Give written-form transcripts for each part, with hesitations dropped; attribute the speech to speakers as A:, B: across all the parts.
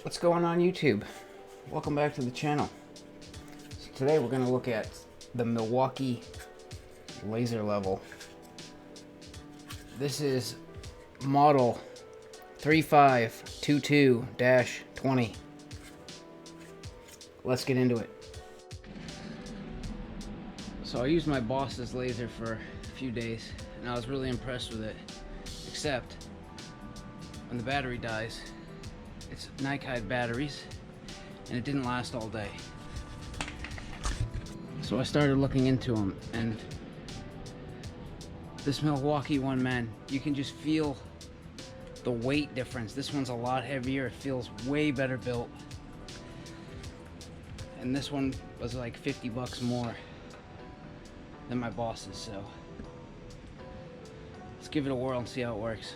A: What's going on YouTube? Welcome back to the channel. So today we're going to look at the Milwaukee laser level. This is model 3522-20. Let's get into it. So I used my boss's laser for a few days and I was really impressed with it, except when the battery dies. It's Nikon batteries and it didn't last all day. So I started looking into them, and this Milwaukee one, man, you can just feel the weight difference. This one's a lot heavier, it feels way better built. And this one was like 50 bucks more than my boss's, so let's give it a whirl and see how it works.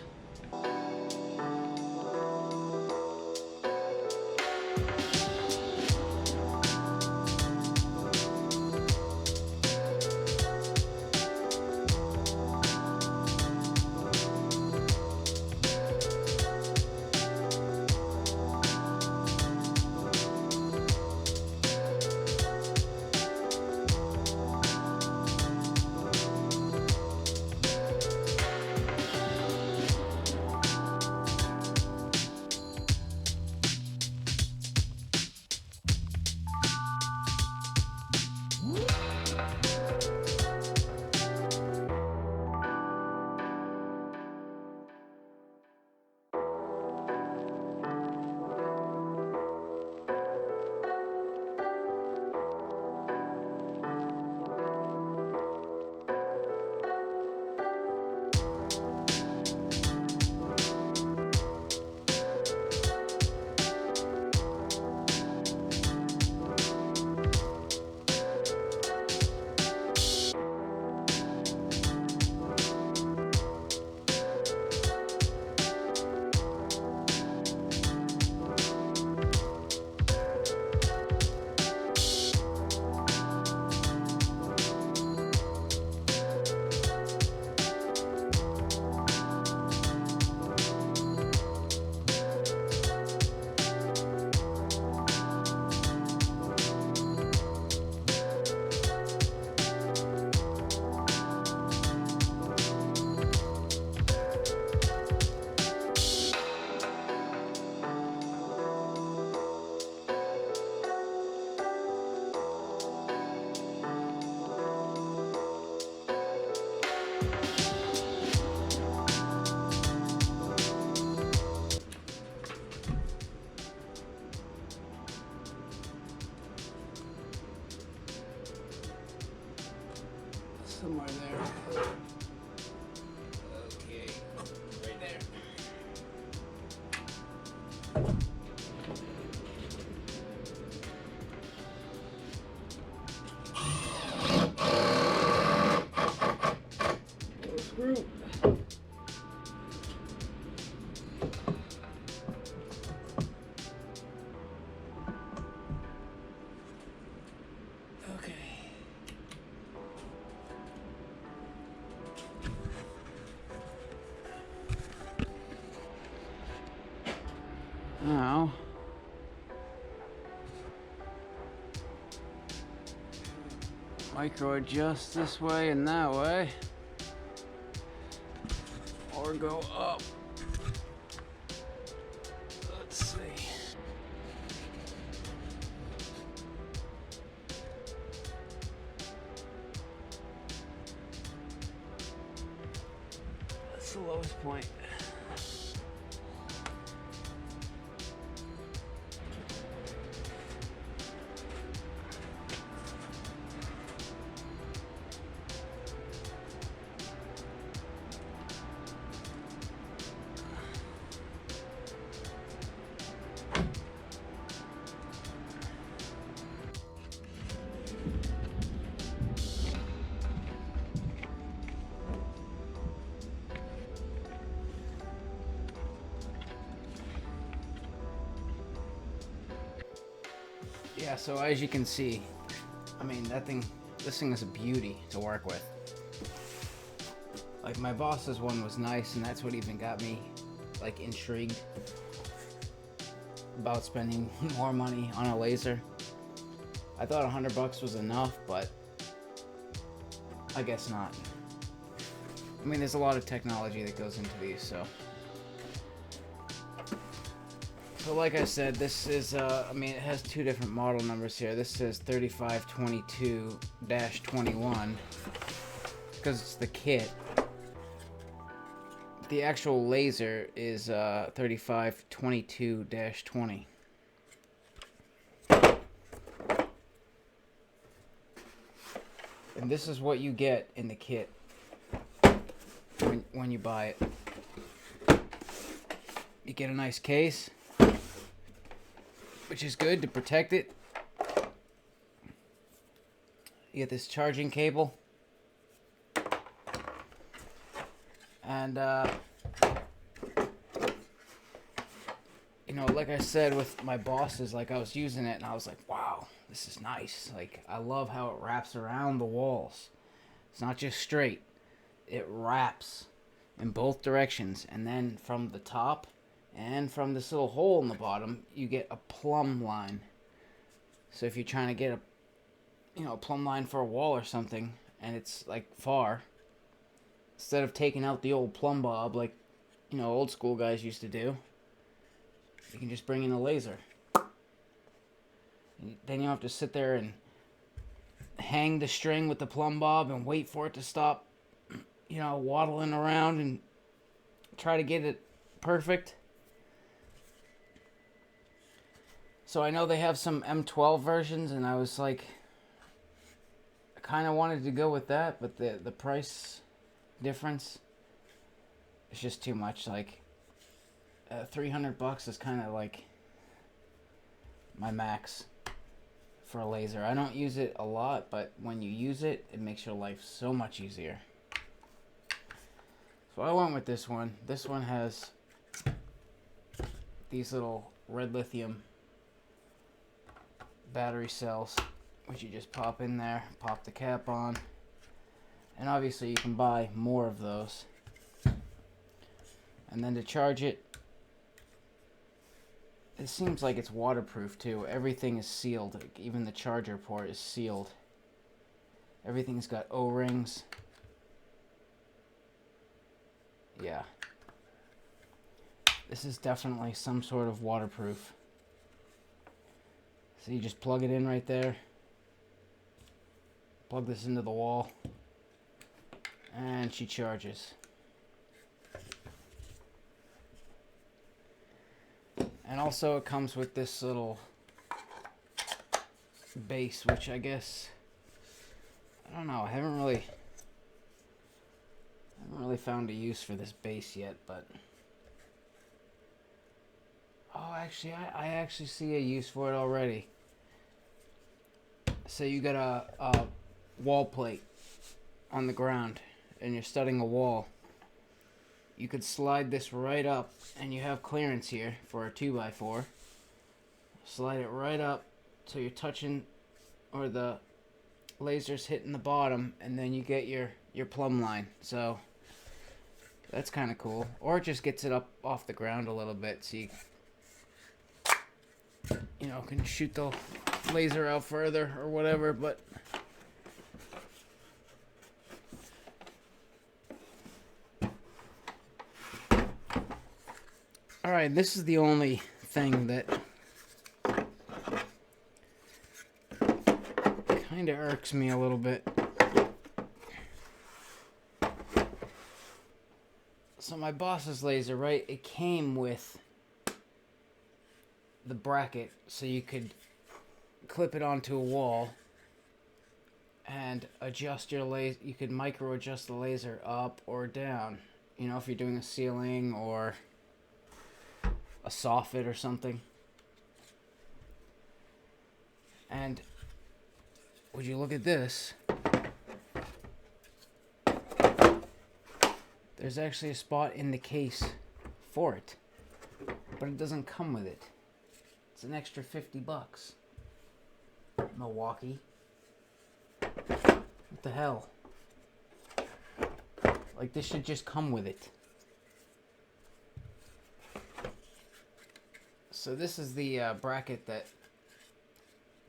A: Somewhere there. Okay, right there. Little screw. Now, micro adjust this way and that way, or go up. Let's see. That's the lowest point. Yeah, so as you can see, I mean, this thing is a beauty to work with. Like, my boss's one was nice, and that's what even got me, like, intrigued. about spending more money on a laser. I thought $100 was enough, but I guess not. I mean, there's a lot of technology that goes into these, so. So like I said, this is, I mean, it has two different model numbers here. This says 3522-21 because it's the kit. The actual laser is 3522-20. And this is what you get in the kit when you buy it. You get a nice case, which is good to protect it. You get this charging cable. And, you know, like I said with my bosses, like I was using it and I was like, wow, this is nice. Like, I love how it wraps around the walls. It's not just straight. It wraps in both directions. And then from the top and from this little hole in the bottom, you get a plumb line. So if you're trying to get a, you know, a plumb line for a wall or something, and it's like far, instead of taking out the old plumb bob like, you know, old school guys used to do, you can just bring in a laser. And then you don't have to sit there and hang the string with the plumb bob and wait for it to stop, you know, waddling around and try to get it perfect. So I know they have some M12 versions, and I was like, I kind of wanted to go with that, but the price difference, it's just too much. Like, $300 is kind of like my max for a laser. I don't use it a lot, but when you use it, it makes your life so much easier. So I went with this one. This one has these little red lithium battery cells, which you just pop in there, pop the cap on, and obviously you can buy more of those. And then to charge it, it seems like it's waterproof too. Everything is sealed. Even the charger port is sealed. Everything's got O-rings. Yeah. This is definitely some sort of waterproof. So you just plug it in right there. Plug this into the wall. And she charges. And also it comes with this little base, which I guess, I don't know, I haven't really found a use for this base yet, but oh, actually I actually see a use for it already. So you got a wall plate on the ground and you're studding a wall. You could slide this right up, and you have clearance here for a 2x4. Slide it right up so you're touching, or the laser's hitting the bottom, and then you get your plumb line. So that's kind of cool. Or it just gets it up off the ground a little bit, so you know, can shoot the laser out further or whatever. But alright, this is the only thing that kind of irks me a little bit. So my boss's laser, right, it came with the bracket so you could clip it onto a wall and adjust your laser. You could micro adjust the laser up or down, you know, if you're doing a ceiling or a soffit or something. And would you look at this, there's actually a spot in the case for it, but it doesn't come with it. It's an extra $50. Milwaukee. What the hell? Like, this should just come with it. So this is the bracket that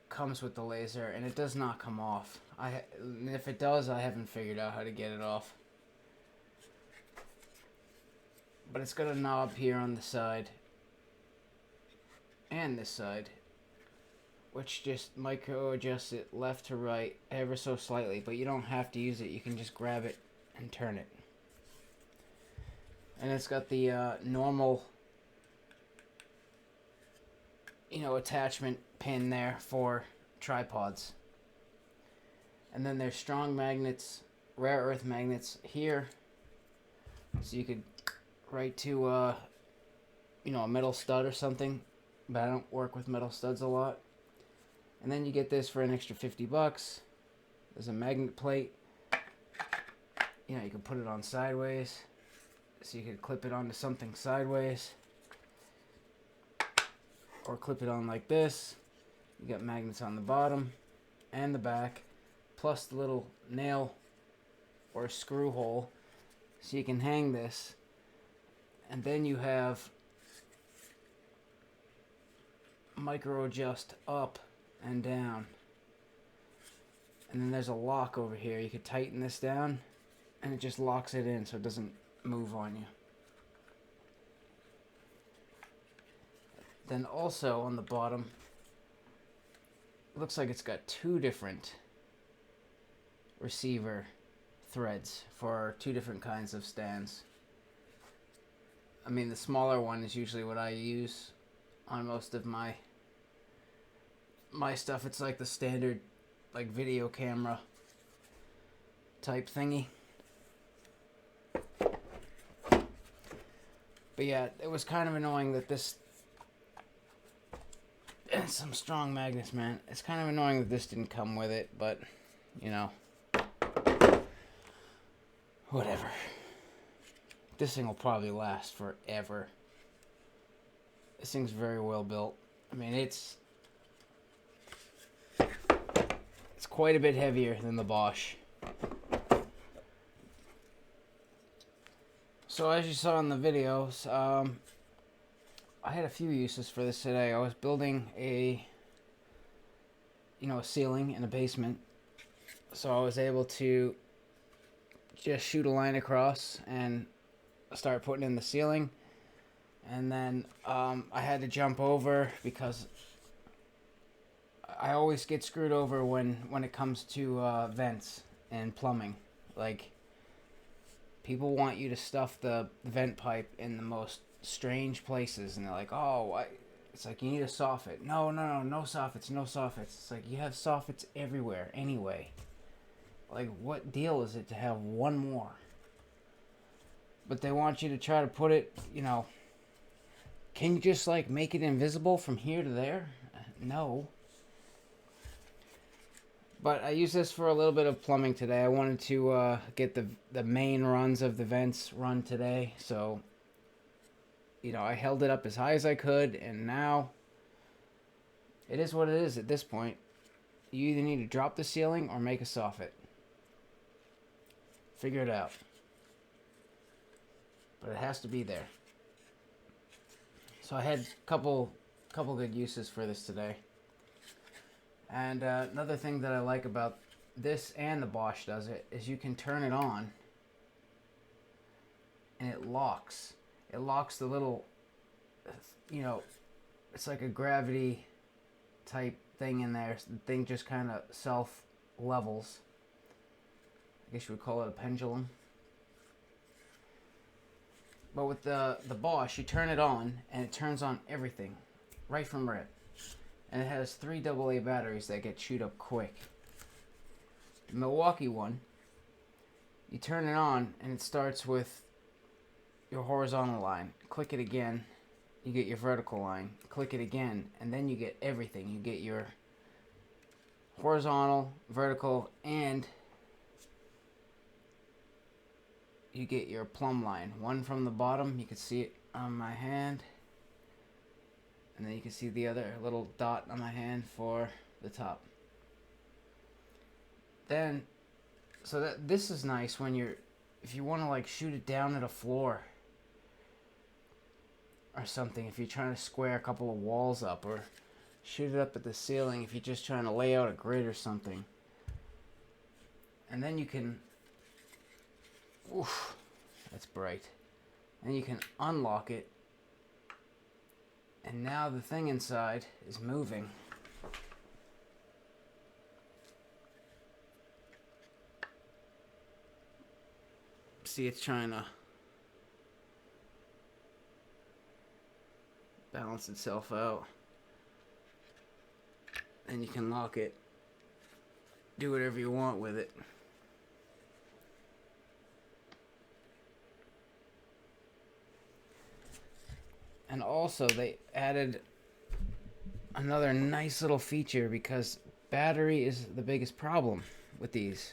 A: comes with the laser, and it does not come off. If it does, I haven't figured out how to get it off. But it's got a knob here on the side and this side, which just micro adjusts it left to right ever so slightly, but you don't have to use it. You can just grab it and turn it. And it's got the normal, attachment pin there for tripods. And then there's strong magnets, rare earth magnets here, so you could write to a metal stud or something, but I don't work with metal studs a lot. And then you get this for an extra $50. There's a magnet plate. You can put it on sideways, so you could clip it onto something sideways, or clip it on like this. You got magnets on the bottom and the back, plus the little nail or screw hole, so you can hang this. And then you have micro adjust up and down. And then there's a lock over here. You could tighten this down and it just locks it in so it doesn't move on you. Then also on the bottom, it looks like it's got two different receiver threads for two different kinds of stands. I mean, the smaller one is usually what I use on most of my stuff. It's like the standard video camera type thingy. But yeah, it was kind of annoying that this, and some strong magnets, man. It's kind of annoying that this didn't come with it, but whatever. This thing will probably last forever. This thing's very well built. I mean, it's quite a bit heavier than the Bosch. So as you saw in the videos, I had a few uses for this today. I was building a ceiling in a basement, so I was able to just shoot a line across and start putting in the ceiling. And then I had to jump over because I always get screwed over when it comes to vents and plumbing. Like, people want you to stuff the vent pipe in the most strange places, and they're like, oh, it's like, you need a soffit. No soffits, no soffits. It's like, you have soffits everywhere anyway. Like, what deal is it to have one more? But they want you to try to put it, can you just make it invisible from here to there? No. But I used this for a little bit of plumbing today. I wanted to get the main runs of the vents run today. So, I held it up as high as I could, and now it is what it is at this point. You either need to drop the ceiling or make a soffit. Figure it out. But it has to be there. So I had a couple good uses for this today. And another thing that I like about this, and the Bosch does it, is you can turn it on and it locks. It locks the little, it's like a gravity type thing in there. The thing just kind of self levels. I guess you would call it a pendulum. But with the Bosch, you turn it on and it turns on everything right from rip. And it has 3 AA batteries that get chewed up quick. The Milwaukee one, you turn it on and it starts with your horizontal line. Click it again, you get your vertical line. Click it again, and then you get everything. You get your horizontal, vertical, and you get your plumb line. One from the bottom, you can see it on my hand. And then you can see the other little dot on my hand for the top. Then, so this is nice when if you want to shoot it down at a floor. or something, if you're trying to square a couple of walls up, or shoot it up at the ceiling if you're just trying to lay out a grid or something. And then you can, oof, that's bright. And you can unlock it, and now the thing inside is moving. See, it's trying to balance itself out. And you can lock it, do whatever you want with it. And also they added another nice little feature, because battery is the biggest problem with these,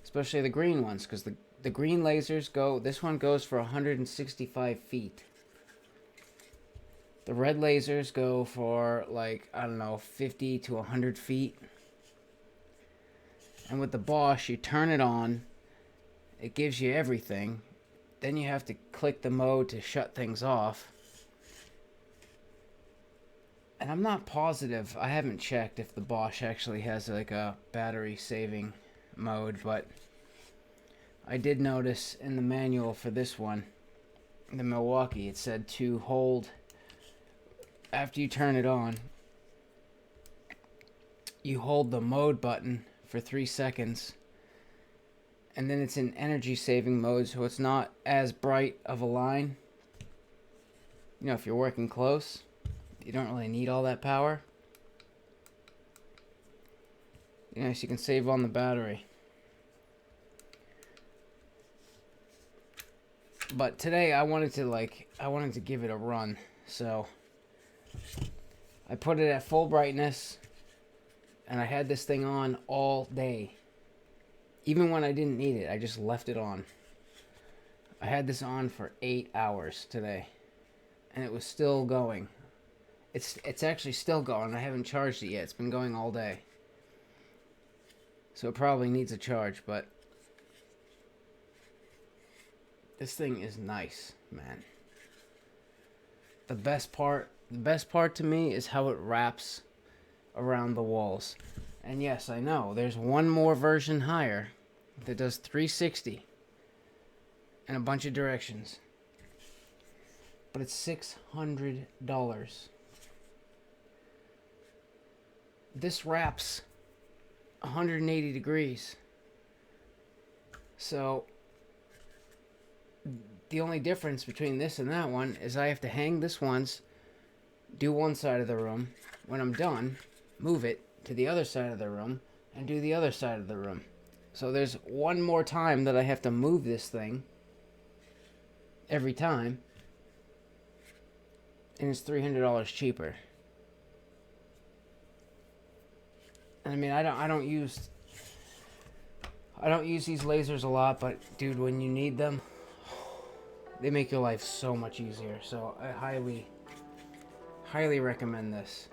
A: especially the green ones, because the green lasers go, this one goes for 165 feet. The red lasers go for, like, I don't know, 50 to 100 feet. And with the Bosch, you turn it on, it gives you everything. Then you have to click the mode to shut things off. And I'm not positive, I haven't checked if the Bosch actually has like a battery saving mode, but I did notice in the manual for this one, the Milwaukee, it said to hold, after you turn it on, you hold the mode button for 3 seconds, and then it's in energy saving mode, so it's not as bright of a line. You know, if you're working close, you don't really need all that power. You know, so you can save on the battery. But today I wanted to give it a run, so I put it at full brightness, and I had this thing on all day. Even when I didn't need it, I just left it on. I had this on for 8 hours today, and it was still going. It's actually still going. I haven't charged it yet. It's been going all day. So it probably needs a charge, but this thing is nice, man. The best part to me is how it wraps around the walls. And yes, I know there's one more version higher that does 360 in a bunch of directions, but it's $600. This wraps 180 degrees. So the only difference between this and that one is I have to hang this once, do one side of the room. When I'm done, move it to the other side of the room and do the other side of the room. So there's one more time that I have to move this thing every time, and it's $300 cheaper. And I mean, I don't use these lasers a lot, but dude, when you need them, they make your life so much easier. So I highly recommend this.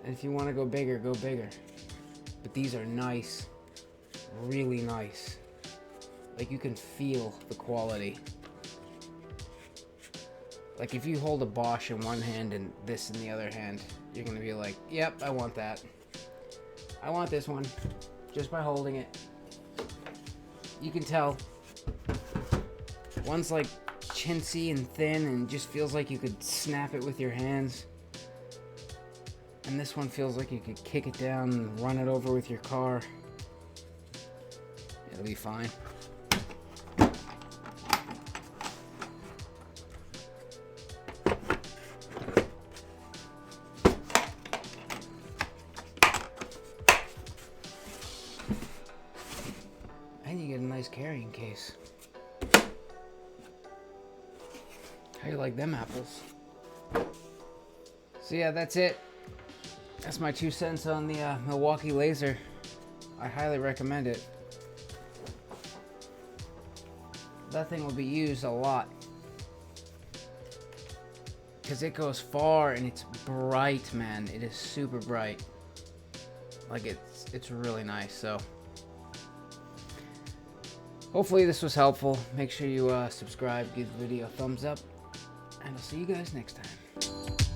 A: And if you want to go bigger, go bigger. But these are nice, really nice. Like, you can feel the quality. Like, if you hold a Bosch in one hand and this in the other hand, you're going to be like, yep, I want that. I want this one. Just by holding it. You can tell. One's like chintzy and thin and just feels like you could snap it with your hands. And this one feels like you could kick it down and run it over with your car. It'll be fine. And you get a nice carrying case. How you like them apples? So yeah, that's it. That's my 2 cents on the Milwaukee laser. I highly recommend it. That thing will be used a lot, because it goes far and it's bright, man. It is super bright. Like, it's really nice. So hopefully this was helpful. Make sure you subscribe, give the video a thumbs up, and I'll see you guys next time.